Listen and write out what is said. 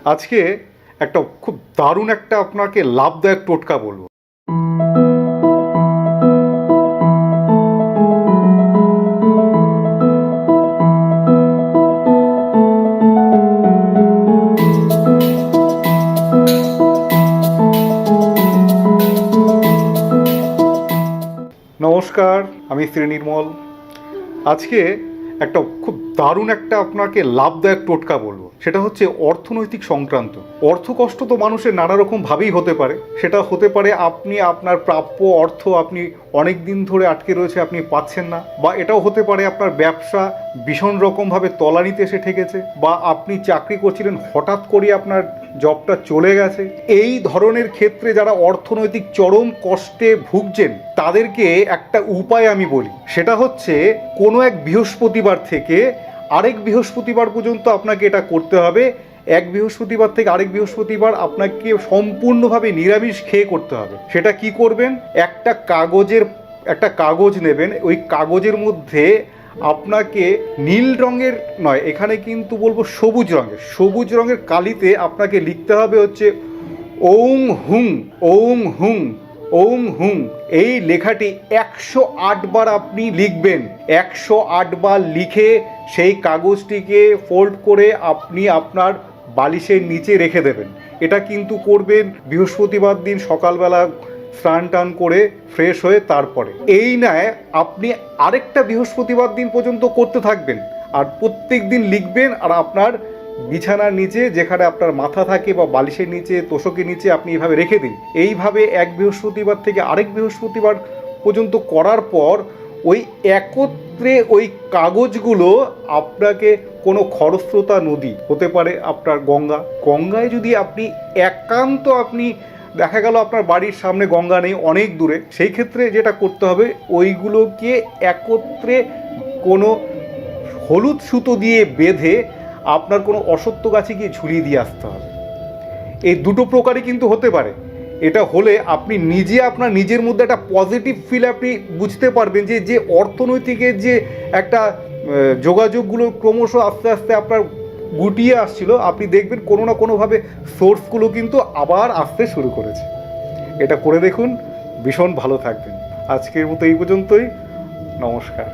আজকে একটা খুব দারুণ একটা আপনাকে লাভদায়ক টোটকা বলবো। নমস্কার, আমি শ্রী নির্মল। আজকে একটা খুব দারুণ একটা আপনাকে লাভদায়ক টোটকা বলবো। সেটা হচ্ছে অর্থনৈতিক সংক্রান্ত। অর্থকষ্ট তো মানুষের নানা রকম ভাবেই হতে পারে। সেটা হতে পারে আপনি আপনার প্রাপ্য অর্থ আপনি অনেক দিন ধরে আটকে রয়েছে, আপনি পাচ্ছেন না, বা এটাও হতে পারে আপনার ব্যবসা ভীষণ রকমভাবে তলানিতে এসে ঠেকেছে, বা আপনি চাকরি করছিলেন হঠাৎ করে আপনার জবটা চলে গেছে। এই ধরনের ক্ষেত্রে যারা অর্থনৈতিক চরম কষ্টে ভুগছেন তাদেরকে একটা উপায় আমি বলি। সেটা হচ্ছে কোনো এক বৃহস্পতিবার থেকে আরেক বৃহস্পতিবার পর্যন্ত আপনাকে এটা করতে হবে। এক বৃহস্পতিবার থেকে আরেক বৃহস্পতিবার আপনাকে সম্পূর্ণভাবে নিরামিষ খেয়ে করতে হবে। সেটা কি করবেন, একটা কাগজ নেবেন। ওই কাগজের মধ্যে আপনাকে নীল রঙের নয়, এখানে কিন্তু বলবো সবুজ রঙের কালিতে আপনাকে লিখতে হবে হচ্ছে ওং হুং ওং হুং ওং হুং। এই লেখাটি 108 বার আপনি লিখবেন। 108 বার লিখে সেই কাগজটিকে ফোল্ড করে আপনি আপনার বালিশের নিচে রেখে দেবেন। এটা কিন্তু করবেন বৃহস্পতিবার দিন সকালবেলা স্নান টান করে ফ্রেশ হয়ে। তারপরে এই নয় আপনি আরেকটা বৃহস্পতিবার দিন পর্যন্ত করতে থাকবেন, আর প্রত্যেক দিন লিখবেন। আর আপনার বিছানার নিচে যেখানে আপনার মাথা থাকে বা বালিশের নিচে তোষকের নিচে আপনি এইভাবে রেখে দিন। এইভাবে এক বৃহস্পতিবার থেকে আরেক বৃহস্পতিবার পর্যন্ত করার পর ওই একত্রে ওই কাগজগুলো আপনাকে কোনো খরস্রোতা নদী, হতে পারে আপনার গঙ্গায় যদি আপনি একান্ত আপনি দেখা গেল আপনার বাড়ির সামনে গঙ্গা নেই, অনেক দূরে, সেই ক্ষেত্রে যেটা করতে হবে ওইগুলোকে একত্রে কোনো হলুদ সুতো দিয়ে বেঁধে আপনার কোনো অশ্বত্থ গাছে গিয়ে ঝুলিয়ে দিয়ে আসতে হবে। এই দুটো প্রকারই কিন্তু হতে পারে। এটা হলে আপনি নিজে আপনার নিজের মধ্যে একটা পজিটিভ ফিল আপনি বুঝতে পারবেন যে অর্থনৈতিকের যে একটা যোগাযোগগুলো ক্রমশ আস্তে আস্তে আপনার গুটিয়ে আসছিল, আপনি দেখবেন কোনো না কোনোভাবে সোর্সগুলো কিন্তু আবার আসতে শুরু করেছে। এটা করে দেখুন, ভীষণ ভালো থাকবেন। আজকের মতো এই পর্যন্তই। নমস্কার।